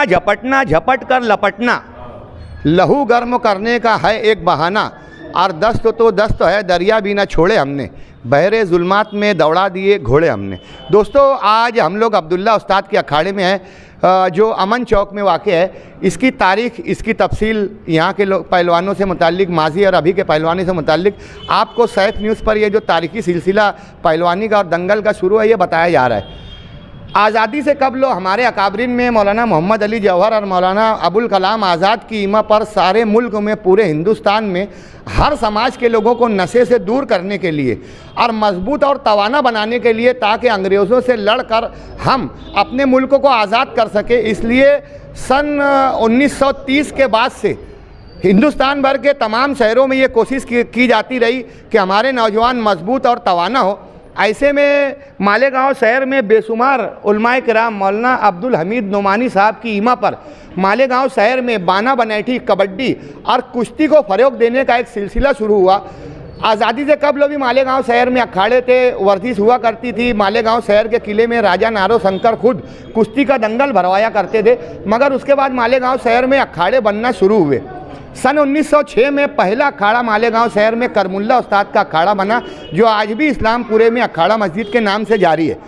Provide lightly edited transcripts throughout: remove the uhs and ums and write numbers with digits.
झपटना झपट कर लपटना, लहू गर्म करने का है एक बहाना, और दस्त तो दस्त है दरिया भी ना छोड़े हमने, बहरे जुल्मात में दौड़ा दिए घोड़े हमने। दोस्तों आज हम लोग अब्दुल्ला उस्ताद के अखाड़े में हैं, जो अमन चौक में वाक़ है। इसकी तारीख़, इसकी तफसील यहाँ के लोग पहलवानों से मुताल्लिक़, माजी और अभी के पहलवानी से मुताल्लिक़ आपको सैफ न्यूज़ पर ये जो तारीख़ी सिलसिला पहलवानी का और दंगल का शुरू है ये बताया जा रहा है। आज़ादी से कबल हमारे अकाबरीन में मौलाना मोहम्मद अली जौहर और मौलाना अबुल कलाम आज़ाद की ईमा पर सारे मुल्क में, पूरे हिंदुस्तान में हर समाज के लोगों को नशे से दूर करने के लिए और मजबूत और तवाना बनाने के लिए, ताकि अंग्रेज़ों से लड़कर हम अपने मुल्क को आज़ाद कर सके, इसलिए सन 1930 के बाद से हिंदुस्तान भर के तमाम शहरों में ये कोशिश की जाती रही कि हमारे नौजवान मजबूत और तवाना हो। ऐसे में मालेगांव शहर में बेशुमार उलमाए किराम मौलाना अब्दुल हमीद नोमानी साहब की ईमा पर मालेगांव शहर में बाना बनैठी, कबड्डी और कुश्ती को फ़रोग़ देने का एक सिलसिला शुरू हुआ। आज़ादी से कबल भी मालेगांव शहर में अखाड़े थे, वर्जिश हुआ करती थी। मालेगांव शहर के किले में राजा नारो शंकर खुद कुश्ती का दंगल भरवाया करते थे, मगर उसके बाद मालेगांव शहर में अखाड़े बनना शुरू हुए। सन 1906 में पहला अखाड़ा मालेगांव शहर में करमुल्ला उस्ताद का अखाड़ा बना, जो आज भी इस्लामपुरे में अखाड़ा मस्जिद के नाम से जारी है।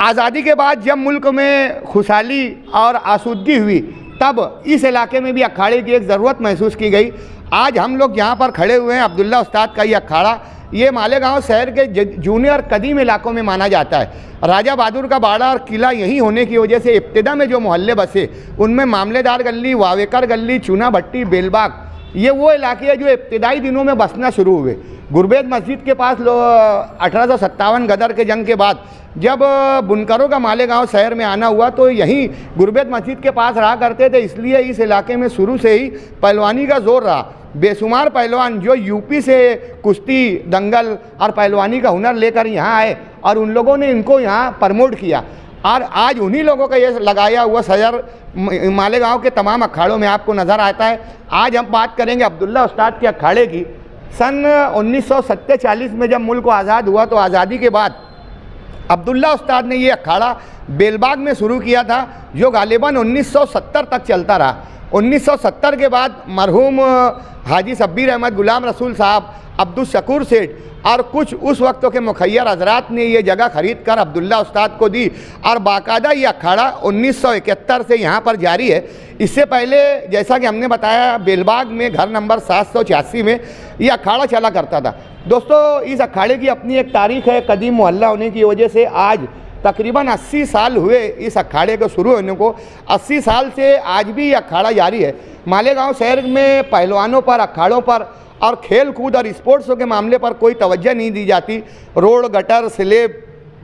आज़ादी के बाद जब मुल्क में खुशहाली और आसूदगी हुई, तब इस इलाके में भी अखाड़े की एक ज़रूरत महसूस की गई। आज हम लोग यहाँ पर खड़े हुए हैं, अब्दुल्ला उस्ताद का ये अखाड़ा, ये मालेगांव शहर के जूनियर कदीम इलाकों में माना जाता है। राजा बहादुर का बाड़ा और किला यहीं होने की वजह से इब्तिदा में जो मोहल्ले बसे, उनमें मामलेदार गली, वावेकर गली, चूना भट्टी, बेलबाग, ये वो इलाके हैं जो इब्तिदाई दिनों में बसना शुरू हुए। गुरबेद मस्जिद के पास 1857 गदर के जंग के बाद जब बुनकरों का मालेगांव शहर में आना हुआ, तो यहीं गुरबेद मस्जिद के पास रहा करते थे, इसलिए इस इलाके में शुरू से ही पहलवानी का जोर रहा। बेशुमार पहलवान जो यूपी से कुश्ती, दंगल और पहलवानी का हुनर लेकर यहाँ आए और उन लोगों ने इनको यहाँ प्रमोट किया, और आज उन्हीं लोगों का ये लगाया हुआ सजर मालेगांव के तमाम अखाड़ों में आपको नज़र आता है। आज हम बात करेंगे अब्दुल्ला उस्ताद के अखाड़े की। सन 1947 में जब मुल्क को आज़ाद हुआ, तो आज़ादी के बाद अब्दुल्ला उस्ताद ने ये अखाड़ा बेलबाग में शुरू किया था, जो गालिबन 1970 तक चलता रहा। 1970 के बाद मरहूम हाजी शब्बीर अहमद, गुलाम रसूल साहब, अब्दुल शकूर सेठ और कुछ उस वक्त के मुखैर हजरात ने ये जगह ख़रीद कर अब्दुल्ला उस्ताद को दी, और बाकायदा ये अखाड़ा 1971 से यहाँ पर जारी है। इससे पहले जैसा कि हमने बताया, बेलबाग में घर नंबर 786 में ये अखाड़ा चला करता था। दोस्तों इस अखाड़े की अपनी एक तारीख़ है, कदीम मोहल्ला होने की वजह से आज तकरीबन 80 साल हुए इस अखाड़े को शुरू होने को। 80 साल से आज भी ये अखाड़ा जारी है। मालेगांव शहर में पहलवानों पर, अखाड़ों पर और खेल कूद और स्पोर्ट्सों के मामले पर कोई तवज्जो नहीं दी जाती। रोड, गटर, स्लेब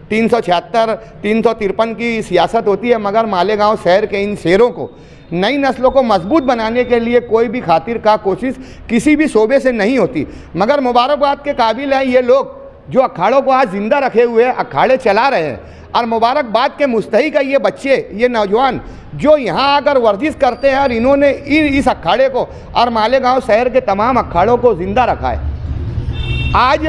376, 353 की सियासत होती है, मगर मालेगांव शहर के इन शेरों को, नई नस्लों को मजबूत बनाने के लिए कोई भी खातिर का कोशिश किसी भी शोबे से नहीं होती। मगर मुबारकबाद के काबिल हैं ये लोग जो अखाड़ों को आज ज़िंदा रखे हुए अखाड़े चला रहे हैं, और मुबारकबाद के मुस्तहिक है ये बच्चे, ये नौजवान जो यहाँ आकर वर्जिश करते हैं, और इन्होंने इस अखाड़े को और मालेगांव शहर के तमाम अखाड़ों को ज़िंदा रखा है। आज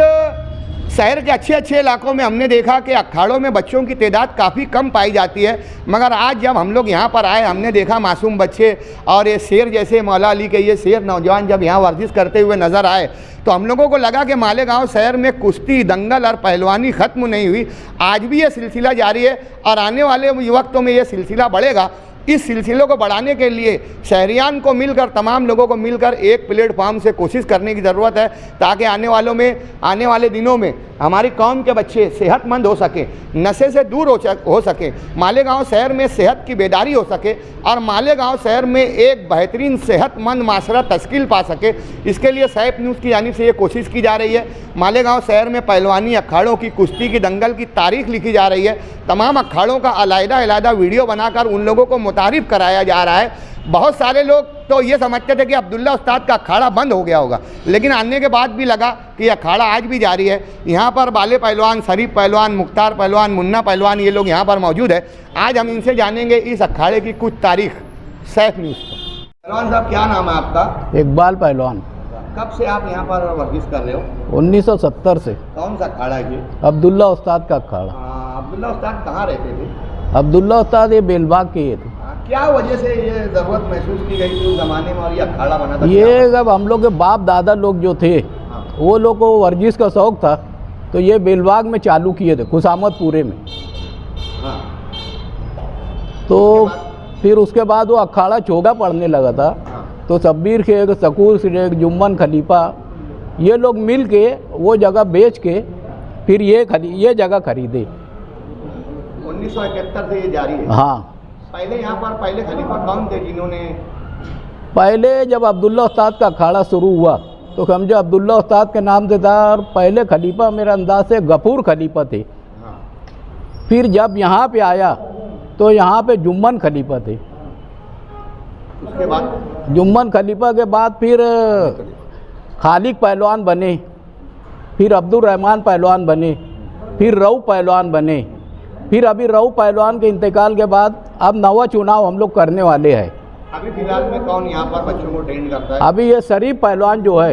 शहर के अच्छे अच्छे इलाकों में हमने देखा कि अखाड़ों में बच्चों की तादाद काफ़ी कम पाई जाती है, मगर आज जब हम लोग यहाँ पर आए, हमने देखा मासूम बच्चे और ये शेर जैसे मौला अली के ये शेर नौजवान जब यहाँ वर्जिश करते हुए नज़र आए, तो हम लोगों को लगा कि मालेगांव शहर में कुश्ती, दंगल और पहलवानी ख़त्म नहीं हुई। आज भी ये सिलसिला जारी है, और आने वाले वक्तों में ये सिलसिला बढ़ेगा। इस सिलसिले को बढ़ाने के लिए शहरियान को मिलकर, तमाम लोगों को मिलकर एक प्लेटफॉर्म से कोशिश करने की ज़रूरत है, ताकि आने वाले दिनों में हमारी कौम के बच्चे सेहतमंद हो सकें, नशे से दूर हो सकें, मालेगांव शहर में सेहत की बेदारी हो सके, और मालेगांव शहर में एक बेहतरीन सेहतमंद माशरा तश्कील पा सके। इसके लिए सैफ न्यूज़ की जानिब से ये कोशिश की जा रही है। मालेगांव शहर में पहलवानी, अखाड़ों की, कुश्ती की, दंगल की तारीख़ लिखी जा रही है। तमाम अखाड़ों का अलग-अलग वीडियो बनाकर उन लोगों को मुतारिफ कराया जा रहा है। बहुत सारे लोग तो ये समझते थे कि अब्दुल्ला उस्ताद का अखाड़ा बंद हो गया होगा, लेकिन आने के बाद भी लगा कि अखाड़ा आज भी जारी है। यहाँ पर बाले पहलवान, शरीफ पहलवान, मुख्तार पहलवान, मुन्ना पहलवान, ये लोग यहाँ पर मौजूद है। आज हम इनसे जानेंगे इस अखाड़े की कुछ तारीख सैफ न्यूज़ पर। पहलवान साहब, क्या नाम है आपका? इकबाल पहलवान। कब से आप यहाँ पर वर्जिश कर रहे हो? 1970 से। कौन सा अखाड़ा है ये? अब्दुल्ला उस्ताद का अखाड़ा। अब्दुल्ला उस्ताद कहाँ रहते थे? अब्दुल्ला उस्ताद ये बेलबाग के ये थे। क्या वजह से ये ज़रूरत महसूस की गई थी उस ज़माने में और ये अखाड़ा बना था? ये जब हम लोग के बाप दादा लोग जो थे हाँ। वो लोग को वर्जिश का शौक़ था, तो ये बेलबाग में चालू किए थे, खुशामदपुरे में। हाँ। तो फिर उसके बाद वो अखाड़ा चोगा पड़ने लगा था। हाँ। तो शब्बीर शेख, शकूर शेख, जुम्मन खलीफा, ये लोग मिल के वो जगह बेच के फिर ये जगह खरीदे। 1971 से ये जारी है। हाँ, पहले यहाँ पर पहले खलीफा कौन थे जिन्होंने? पहले जब अब्दुल्ला उस्ताद का अखाड़ा शुरू हुआ तो समझो अब्दुल्ला उस्ताद के नाम से था, और पहले खलीफा मेरा अंदाज से गफूर खलीफा थे। हाँ। फिर जब यहाँ पे आया तो यहाँ पे जुम्मन खलीफा थे। उसके बाद जुम्मन खलीफा के बाद फिर खालिक पहलवान बने, फिर अब्दुल रहमान पहलवान बने, फिर रऊ पहलवान बने, फिर अभी रऊ पहलवान के इंतकाल के बाद अब नवा चुनाव हम लोग करने वाले हैं। अभी फिलहाल में कौन यहाँ पर बच्चों को ट्रेन करता है? अभी ये शरीफ पहलवान जो है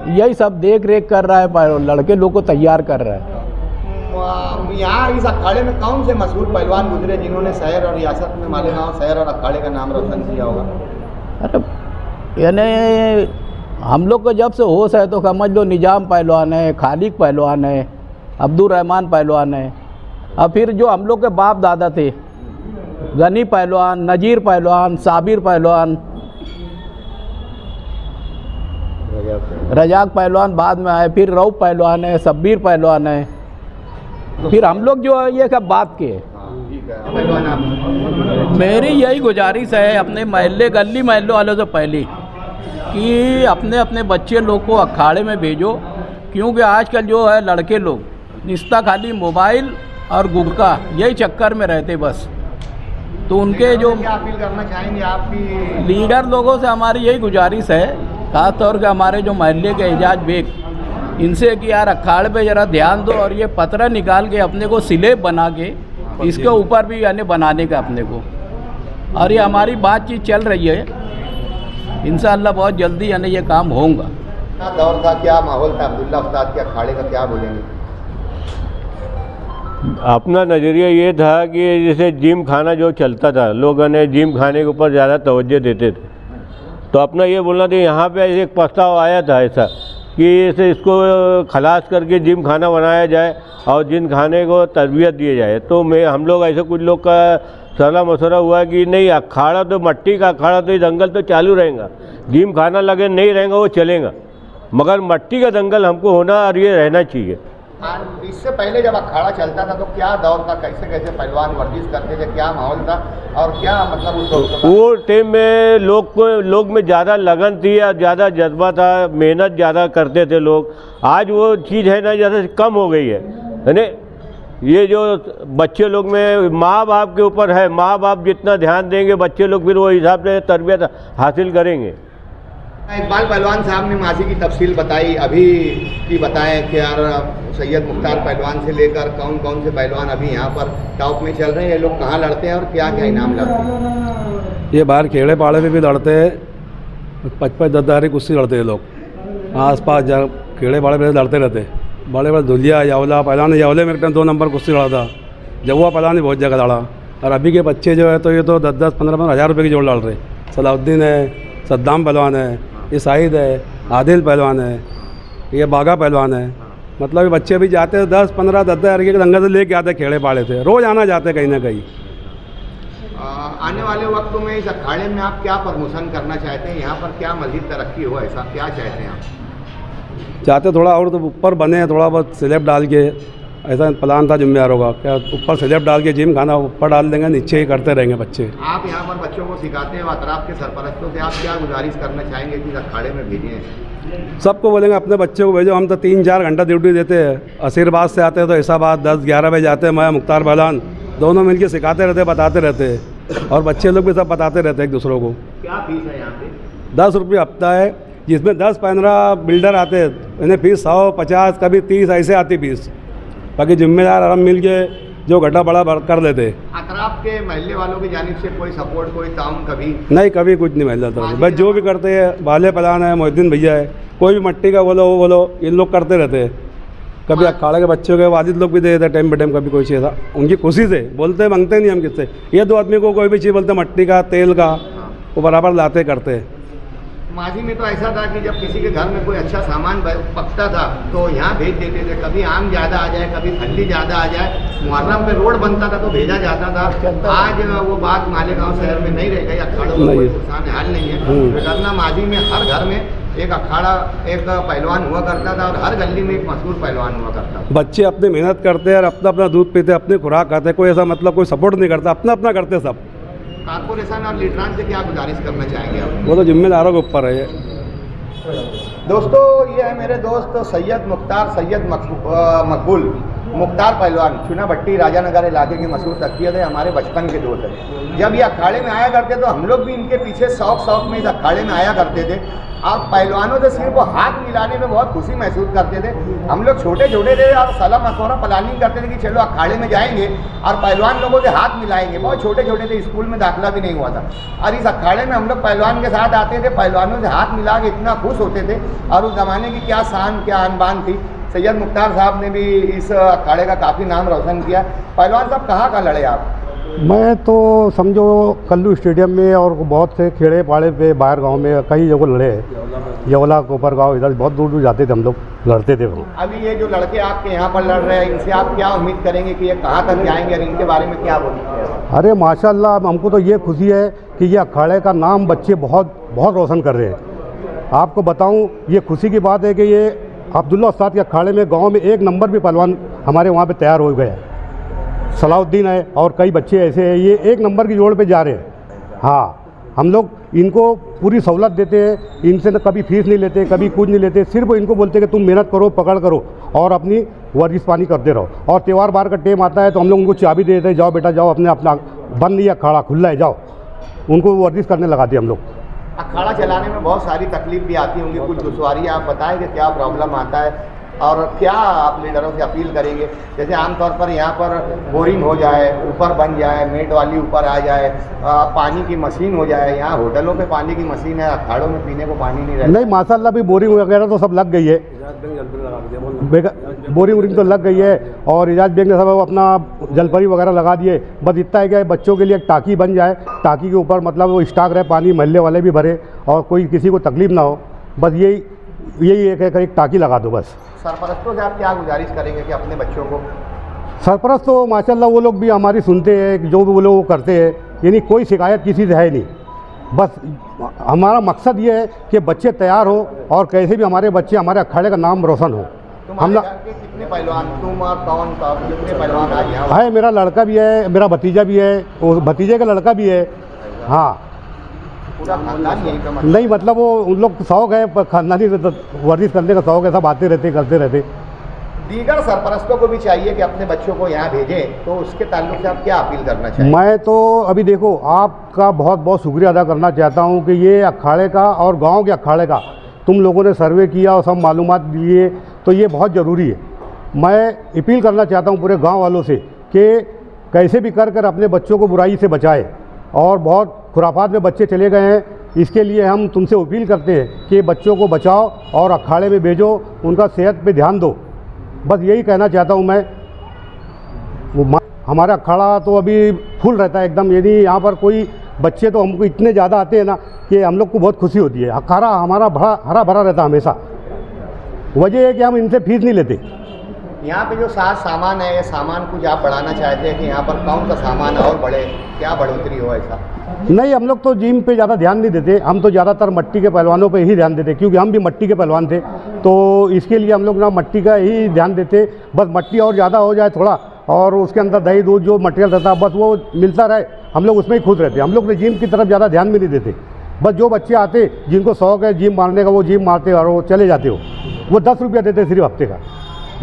यही सब देख रेख कर रहा है, लड़के लोग को तैयार कर रहा है। यहाँ इस अखाड़े में कौन से मशहूर पहलवान गुजरे जिन्होंने शहर और रियासत में मालेगांव शहर और अखाड़े का नाम रोशन किया होगा? अरे यानी हम लोग को जब से होश है तो समझ लो निजाम पहलवान है, खालिक पहलवान है, अब्दुल रहमान पहलवान है, और फिर जो हम लोग के बाप दादा थे गनी पहलवान, नजीर पहलवान, साबिर पहलवान, रजाक पहलवान बाद में आए, फिर रऊफ पहलवान है, शब्बीर पहलवान है, फिर हम लोग जो है ये सब बात के हैं। पहलवान आप? मेरी यही गुजारिश है अपने महल्ले गली महल्लों वालों से पहले कि अपने अपने बच्चे लोग को अखाड़े में भेजो, क्योंकि आजकल जो है लड़के लोग निस्ता खाली मोबाइल और गुटखा यही चक्कर में रहते बस। तो उनके जो क्या अपील करना चाहेंगे आपकी? लीडर लोगों से हमारी यही गुजारिश है, खास तौर पे हमारे जो महल्ले के एजाज बेग, इनसे कि यार अखाड़े पे ज़रा ध्यान दो और ये पतरा निकाल के अपने को स्लेब बना के इसके ऊपर भी यानी बनाने का अपने को, और ये हमारी बातचीत चल रही है, इंशाअल्लाह बहुत जल्दी यानी ये काम होगा। क्या दौर था, क्या माहौल था अब्दुल्ला उस्ताद के अखाड़े का, क्या बोलेंगे? अपना नज़रिया ये था कि जैसे जिम खाना जो चलता था, लोगों ने जिम खाने के ऊपर ज़्यादा तवज्जो देते थे, तो अपना ये बोलना था यहाँ पे एक प्रस्ताव आया था ऐसा कि इसे इसको खलास करके जिम खाना बनाया जाए और जिम खाने को तरबियत दिए जाए। तो हम लोग ऐसे कुछ लोग का सलाह मशवरा हुआ कि नहीं, अखाड़ा तो मट्टी का अखाड़ा तो ये दंगल तो चालू रहेगा, जिम खाना लगे नहीं रहेगा वो चलेगा, मगर मट्टी का दंगल हमको होना और ये रहना चाहिए। इससे पहले जब अखाड़ा चलता था तो क्या दौर था, कैसे कैसे पहलवान वर्जिश करते थे, क्या माहौल था और क्या मतलब उस वो टाइम में लोग में ज़्यादा लगन थी या ज़्यादा जज्बा था, मेहनत ज़्यादा करते थे लोग। आज वो चीज़ है ना ज़्यादा कम हो गई है। ये जो बच्चे लोग में माँ बाप के ऊपर है, माँ बाप जितना ध्यान देंगे बच्चे लोग फिर वो हिसाब से तरबियत हासिल करेंगे। इकबाल पहलवान साहब ने माजी की तफसील बताई, अभी की बताएं कि यार सैयद मुख्तार पहलवान से लेकर कौन कौन से पहलवान अभी यहाँ पर टॉप में चल रहे हैं, ये लोग कहाँ लड़ते हैं और क्या क्या इनाम लड़ते हैं? ये बाहर खेड़े पाड़े में भी लड़ते हैं, 55-10 कुश्ती लड़ते हैं लोग आस पास जा खेड़े पाड़े में लड़ते रहते हैं। बड़े बड़े धुलिया यावला पहलवान, यावले मेरे टाइम 2 नंबर कुश्ती लड़ा था, जवा पहलवान ने बहुत जगह लड़ा। और अभी के बच्चे जो है तो ये तो 10-10, 15-15 हज़ार रुपये की जोड़ लड़ रहे। सलाउद्दीन है, सद्दाम पहलवान है, ये साहिद है, आदिल पहलवान है, ये बागा पहलवान है। मतलब ये बच्चे भी जाते हैं 10-15 10 के दंगल से लेके आते खेड़े पाड़े से, रोज़ आना जाते कहीं ना कहीं। आने वाले वक्तों में इस अखाड़े में आप क्या प्रमोशन करना चाहते हैं, यहाँ पर क्या मज़ीद तरक्की हो, ऐसा क्या चाहते हैं आप? चाहते थोड़ा और तो ऊपर बने, थोड़ा बहुत स्लैब डाल के, ऐसा प्लान था जिम्मेदार होगा क्या, ऊपर स्लैब डाल के जिम खाना ऊपर डाल देंगे, नीचे ही करते रहेंगे बच्चे। आप यहाँ पर बच्चों को सिखाते हैं, अतराफ के सरपरस्तों से आप क्या गुजारिश करना चाहेंगे कि अखाड़े में भेजें? सबको बोलेंगे अपने बच्चे को भेजो। हम तो 3-4 घंटा ड्यूटी देते हैं, असीरबाद से आते हैं तो इसाबाद 10-11 बजे जाते हैं। मैं मुख्तार पहलवान दोनों मिलके सिखाते रहते, बताते रहते हैं, और बच्चे लोग भी सब बताते रहते हैं एक दूसरों को। क्या फीस है यहाँ पे? 10 रुपये हफ्ता है, जिसमें 10-15 बिल्डर आते हैं, इन्हें फीस 100-50 कभी 30 ऐसे आती फीस। बाकी जिम्मेदार आराम मिल के जो घटा बड़ा कर लेते। अतराफ के महल्ले वालों की जानिब से कोई सपोर्ट, कोई ताउन कभी? नहीं, कभी कुछ नहीं मिल जाता। बस जो भी करते हैं, बाले पलान है, मोहिद्दीन भैया है, कोई भी मट्टी का बोलो वो बोलो, इन लोग करते रहते हैं, कभी अखाड़े के बच्चों के वाजिद लोग भी दे देते टाइम पे टाइम, कभी कोई चीज़ ऐसा उनकी खुशी से बोलते मांगते नहीं हम किससे। ये 2 आदमी को कोई भी चीज़ बोलते मट्टी का तेल का वो बराबर लाते करते हैं। माजी में तो ऐसा था कि जब किसी के घर में कोई अच्छा सामान पकता था तो यहाँ भेज देते थे। कभी आम ज़्यादा आ जाए, कभी ठंडी ज़्यादा आ जाए, मुहर्रम पे रोड बनता था तो भेजा जाता था। आज वो बात मालेगांव शहर में नहीं रह गई। अखाड़ों का कोई नुकसान हाल नहीं है। वरना माजी में हर घर में एक अखाड़ा, एक पहलवान हुआ करता था और हर गली में एक मशहूर पहलवान हुआ करता था। बच्चे अपनी मेहनत करते हैं और अपना अपना दूध पीते, अपनी खुराक खाते हैं, कोई ऐसा मतलब कोई सपोर्ट नहीं करता, अपना अपना करते सब। कारपोरेशन और लीडरान से क्या गुजारिश करना चाहेंगे आप? वो तो जिम्मेदारों के ऊपर है ये। दोस्तों ये है मेरे दोस्त सैयद मकबूल मुख्तार पहलवान, चुना भट्टी राजानगर इलाके के मशहूर शख्सियत है, हमारे बचपन के दोस्त हैं। जब ये अखाड़े में आया करते तो हम लोग भी इनके पीछे शौक में इस अखाड़े में आया करते थे। और पहलवानों से सिर्फ वो हाथ मिलाने में बहुत खुशी महसूस करते थे। हम लोग छोटे छोटे थे और सलाह मशवरा प्लानिंग करते थे कि चलो अखाड़े में जाएंगे और पहलवान लोगों से हाथ मिलाएंगे। बहुत छोटे छोटे थे, स्कूल में दाखिला भी नहीं हुआ था और इस अखाड़े में हम लोग पहलवान के साथ आते थे, पहलवानों से हाथ मिला के इतना खुश होते थे। और उस ज़माने की क्या शान क्या आन-बान थी। सैयद मुख्तार साहब ने भी इस अखाड़े का काफ़ी नाम रोशन किया। पहलवान साहब कहाँ का लड़े आप? मैं तो समझो कल्लू स्टेडियम में और बहुत से खेड़े पाड़े पे बाहर गांव में कई जगह लड़े हैं। यवला कोपर गाँव इधर बहुत दूर दूर जाते थे हम लोग, लड़ते थे वो। अभी ये जो लड़के आपके यहाँ पर लड़ रहे हैं इनसे आप क्या उम्मीद करेंगे कि ये कहाँ तक जाएंगे और इनके बारे में क्या बोलेंगे? अरे माशाल्लाह, हमको तो ये खुशी है कि ये अखाड़े का नाम बच्चे बहुत बहुत रोशन कर रहे हैं। आपको बताऊँ, ये खुशी की बात है कि ये अब्दुल्ला उस्ताद के अखाड़े में गाँव में 1 नंबर भी पहलवान हमारे वहाँ पर तैयार हो गए हैं। सलाउद्दीन है और कई बच्चे ऐसे हैं, ये 1 नंबर की जोड़ पे जा रहे हैं। हाँ, हम लोग इनको पूरी सहूलत देते हैं, इनसे कभी फीस नहीं लेते, कभी कुछ नहीं लेते, सिर्फ इनको बोलते हैं कि तुम मेहनत करो, पकड़ करो और अपनी वर्जिश पानी करते रहो। और त्यौहार बार का टाइम आता है तो हम लोग उनको चाबी दे देते हैं, जाओ बेटा जाओ, अपना बंद नहीं अखाड़ा खुला है, जाओ। उनको वर्जिश करने लगाते हैं हम लोग। अखाड़ा चलाने में बहुत सारी तकलीफ भी आती होंगी, कुछ दुश्वारियाँ आप बताएं कि क्या प्रॉब्लम आता है और क्या आप लीडरों से अपील करेंगे? जैसे आमतौर पर यहाँ पर बोरिंग हो जाए, ऊपर बन जाए, मेट वाली ऊपर आ जाए, पानी की मशीन हो जाए। यहाँ होटलों पे पानी की मशीन है, अखाड़ों में पीने को पानी नहीं रहता। नहीं माशाल्लाह, भी बोरिंग वगैरह तो सब लग गई है, बोरिंग वोरिंग तो लग गई है। और इजाज बेग ने सब अपना जलपरी वगैरह लगा दिए। बस इतना है कि बच्चों के लिए एक टाकी बन जाए, टाकी के ऊपर मतलब वो स्टॉक रहे, पानी महल्ले वाले भी भरे और कोई किसी को तकलीफ ना हो। बस यही एक टाकी लगा दो बस। सरपरस्तों से आप क्या गुजारिश करेंगे कि अपने बच्चों को? सरपरस्त तो माशाल्लाह वो लोग भी हमारी सुनते हैं, जो भी वो लोग वो करते हैं, यानी कोई शिकायत किसी से है नहीं। बस हमारा मकसद ये है कि बच्चे तैयार हो और कैसे भी हमारे बच्चे हमारे अखाड़े का नाम रोशन हो। हम लोग कितने पहलवान, तुम और कौन कितने पहलवान आज यहाँ है? मेरा लड़का भी है, मेरा भतीजा भी है, वो भतीजे का लड़का भी है। हाँ, पूरा खानदान यही का? नहीं मतलब वो उन लोग शौक है, खानदानी वर्जिश करने का शौक है, सब आते रहते करते रहते। दीगर सरपरस्तों को भी चाहिए कि अपने बच्चों को यहाँ भेजें, तो उसके ताल्लुक से आप क्या अपील करना चाहिए? मैं तो अभी देखो आपका बहुत बहुत शुक्रिया अदा करना चाहता हूँ कि ये अखाड़े का और गांव के अखाड़े का तुम लोगों ने सर्वे किया और सब मालूमात दिए, तो ये बहुत ज़रूरी है। मैं अपील करना चाहता हूँ पूरे गाँव वालों से कि कैसे भी कर अपने बच्चों को बुराई से बचाएँ। और बहुत खुराफात में बच्चे चले गए हैं, इसके लिए हम तुमसे अपील करते हैं कि बच्चों को बचाओ और अखाड़े में भेजो, उनका सेहत पे ध्यान दो। बस यही कहना चाहता हूँ मैं। हमारा अखाड़ा तो अभी फुल रहता है एकदम, यदि यहाँ पर कोई बच्चे तो हमको इतने ज़्यादा आते हैं ना कि हम लोग को बहुत खुशी होती है। अखाड़ा हमारा बड़ा हरा भरा रहता है हमेशा। वजह है कि हम इनसे फीस नहीं लेते। यहाँ पे जो सामान है, ये सामान कुछ आप बढ़ाना चाहते हैं कि यहाँ पर कौन सा सामान और बढ़े, क्या बढ़ोतरी हो? ऐसा नहीं, हम लोग तो जिम पे ज़्यादा ध्यान नहीं देते, हम तो ज़्यादातर मट्टी के पहलवानों पे ही ध्यान देते, क्योंकि हम भी मट्टी के पहलवान थे, तो इसके लिए हम लोग ना मट्टी का ही ध्यान देते। बस मट्टी और ज़्यादा हो जाए थोड़ा, और उसके अंदर दही दूध जो मटेरियल रहता है बस वो मिलता रहे, हम लोग उसमें ही खुश रहते। हम लोग जिम की तरफ ज़्यादा ध्यान भी नहीं देते। बस जो बच्चे आते जिनको शौक है जिम मारने का, वो जिम मारते और वो चले जाते हो। वो 10 रुपया देते सिर्फ हफ्ते का,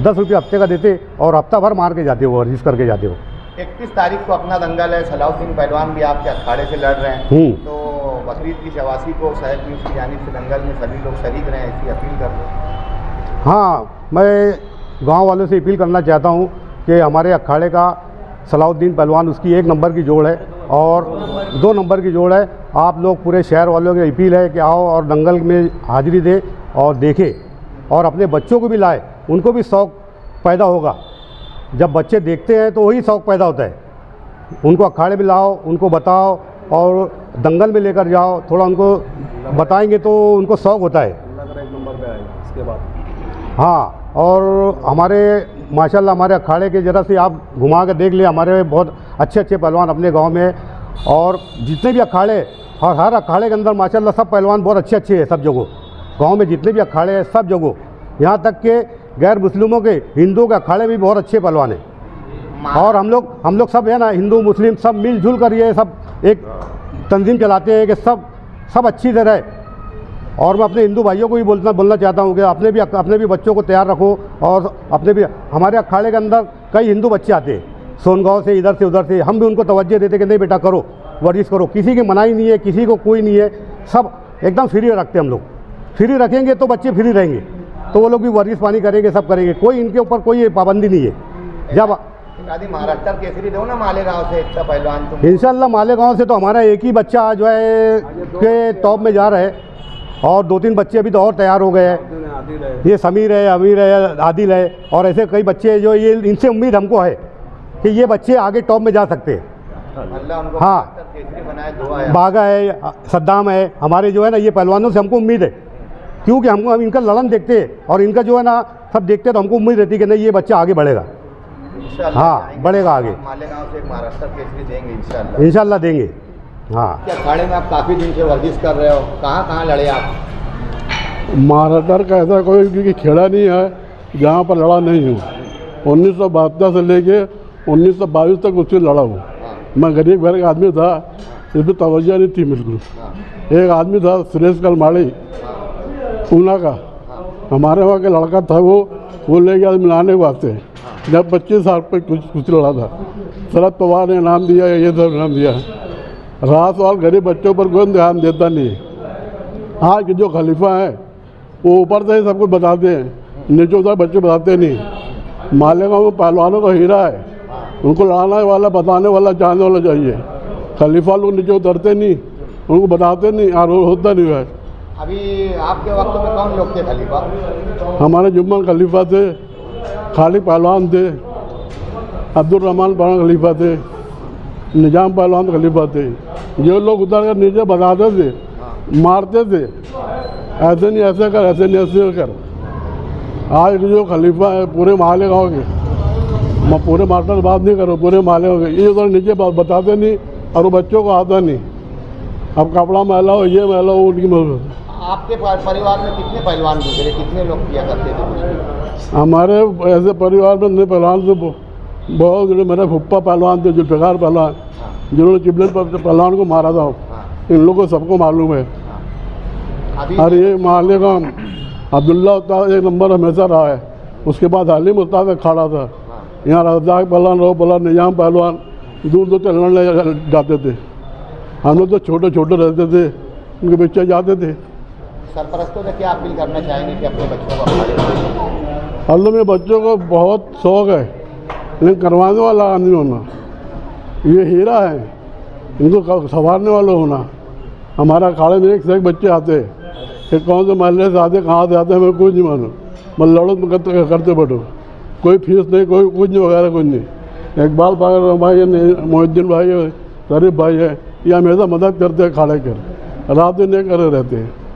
10 रुपया हफ्ते का देते और हफ्ता भर मार के जाते हो, वर्जिश करके जाते हो। 31 तारीख को अपना दंगल है, सलाउद्दीन पहलवान भी आपके अखाड़े से लड़ रहे हैं, तो बकरीद की शवासी को शहर न्यूज़ की जानिब से दंगल में सभी लोग शरीक रहे हैं, इसकी अपील कर दो। हाँ, मैं गांव वालों से अपील करना चाहता हूं कि हमारे अखाड़े का सलाउद्दीन पहलवान उसकी 1 नंबर की जोड़ है और 2 नंबर की जोड़ है। आप लोग पूरे शहर वालों की अपील है कि आओ और दंगल में हाजिरी दे और देखें और अपने बच्चों को भी लाए, उनको भी शौक पैदा होगा। जब बच्चे देखते हैं तो वही शौक़ पैदा होता है। उनको अखाड़े में लाओ, उनको बताओ और दंगल में लेकर जाओ, थोड़ा उनको बताएंगे तो उनको शौक़ होता है। एक नंबर पे आए इसके बाद। हाँ, और हमारे माशाल्लाह हमारे अखाड़े के ज़रा से आप घुमा के देख लिए, हमारे बहुत अच्छे अच्छे पहलवान अपने गांव में, और जितने भी अखाड़े और हर अखाड़े के अंदर माशाल्लाह सब पहलवान बहुत अच्छे अच्छे हैं। सब जगह गांव में जितने भी अखाड़े हैं सब जगह, यहाँ तक के गैर मुस्लिमों के, हिंदुओं के अखाड़े भी बहुत अच्छे पहलवान हैं। और हम लोग सब है ना, हिंदू मुस्लिम सब मिलजुल कर ये सब एक तंजीम चलाते हैं कि सब अच्छी तरह है। और मैं अपने हिंदू भाइयों को भी बोलना चाहता हूँ कि अपने भी बच्चों को तैयार रखो, और अपने भी हमारे अखाड़े के अंदर कई हिंदू बच्चे आते हैं सोनगांव से, इधर से उधर से, हम भी उनको तवज्जो देते कि नहीं बेटा करो, वर्जिश करो, किसी की मनाही नहीं है, किसी को कोई नहीं है, सब एकदम फ्री रखते हैं हम लोग। फ्री रखेंगे तो बच्चे फ्री रहेंगे, तो वो लोग भी वर्जिश पानी करेंगे, सब करेंगे, कोई इनके ऊपर कोई पाबंदी नहीं है। जब महाराष्ट्र केसरी दो ना मालेगांव से इतना पहलवान तुम। इंशाल्लाह मालेगांव से तो हमारा एक ही बच्चा जो है के टॉप में जा रहा है, और 2-3 बच्चे अभी तो और तैयार हो गए हैं। ये समीर है, अमीर है, आदिल है, और ऐसे कई बच्चे जो ये इनसे उम्मीद हमको है कि ये बच्चे आगे टॉप में जा सकते हैं। हाँ, बागा है, सद्दाम है, हमारे जो है ना ये पहलवानों से हमको उम्मीद है, क्योंकि हम इनका लड़न देखते हैं और इनका जो है ना सब देखते हैं, तो हमको उम्मीद रहती है कि नहीं ये बच्चा आगे बढ़ेगा। हाँ, बढ़ेगा आगे। मालेगांव से एक महाराष्ट्र केसरी देंगे इंशाल्लाह देंगे। हाँ, क्या अखाड़े में आप काफ़ी दिन से वर्जिश कर रहे हो, कहाँ लड़े आप? महाराष्ट्र का ऐसा कोई खेड़ा नहीं है जहाँ पर लड़ा नहीं हूँ। 1972 से लेके 1922 तक उससे लड़ा हूँ। मैं गरीब घर का आदमी था, इसमें तवज्जो नहीं थी बिल्कुल। एक आदमी था सुरेश कलमाड़ी पूना का, हमारे वहाँ का लड़का था, वो ले गया मिलाने के वास्ते। जब 25 साल पर कुछ लड़ा था, शरद पवार ने इनाम दिया, ये सब इनाम दिया। रात और गरीब बच्चों पर कोई ध्यान देता नहीं। आज के जो खलीफा हैं वो ऊपर से ही सब कुछ बताते हैं, नीचे उधर बच्चे बताते नहीं। मालेगांव में पहलवानों का हीरा है, उनको लड़ाने वाला, बताने वाला, जानने वाला चाहिए। खलीफा लोग नीचे उतरते नहीं, उनको बताते नहीं और होता नहीं है। अभी आपके वक्त में कौन लोग थे खलीफा? हमारे जुम्मन खलीफा थे, खालिद पहलवान थे, अब्दुल रहमान पहलवान खलीफा थे, निजाम पहलवान खलीफा थे। ये लोग उतर कर नीचे बताते थे, मारते थे, ऐसे नहीं ऐसे कर, ऐसे नहीं ऐसे कर। आज जो खलीफा है पूरे मालेगांव के, मैं पूरे मास्टर से बात नहीं करूँ, पूरे मालेगांव के, ये उधर नीचे बताते नहीं और वो बच्चों को आता नहीं। अब कपड़ा मैला हो, ये मैला हो, उनकी मदद। आपके परिवार में कितने पहलवान गुजरे, कितने लोग किया करते थे? हमारे ऐसे परिवार में पहलवान से बहुत, जो मेरे फुप्पा पहलवान थे, जुल्फ़िकार पहलवान, जिन्होंने चिबलन पहलवान को मारा था, इन लोगों को सबको मालूम है। और ये मालेगांव अब्दुल्ला उस्ताद एक नंबर हमेशा रहा है, उसके बाद हलीम उस्ताद खड़ा था। यहाँ रज़ाक पहलवान, रो पहलवान, निजाम पहलवान दूर दूर तक लड़ने जाते थे। हम लोग तो छोटे छोटे रहते थे, उनके बच्चे जाते थे। सरपरस्तों से क्या अपील करना चाहेंगे कि अपने बच्चों को? अल्लाह में बच्चों को बहुत शौक़ है, लेकिन करवाने वाला आदमी होना, ये हीरा है, इनको संवारने वाला होना। हमारा अखाड़े में एक से एक बच्चे आते हैं कि कौन से महल्ले से आते, कहाँ से आते हैं, हमें कुछ नहीं मालूम। मैं लड़ो करते बैठो, कोई फीस नहीं, कोई कुछ नहीं वगैरह कुछ नहीं। इकबाल भाई है, मोहिद्दीन भाई है, शरीफ भाई है, ये हमेशा मदद करते हैं, अखाड़े कर रात दिन नहीं करे रहते हैं।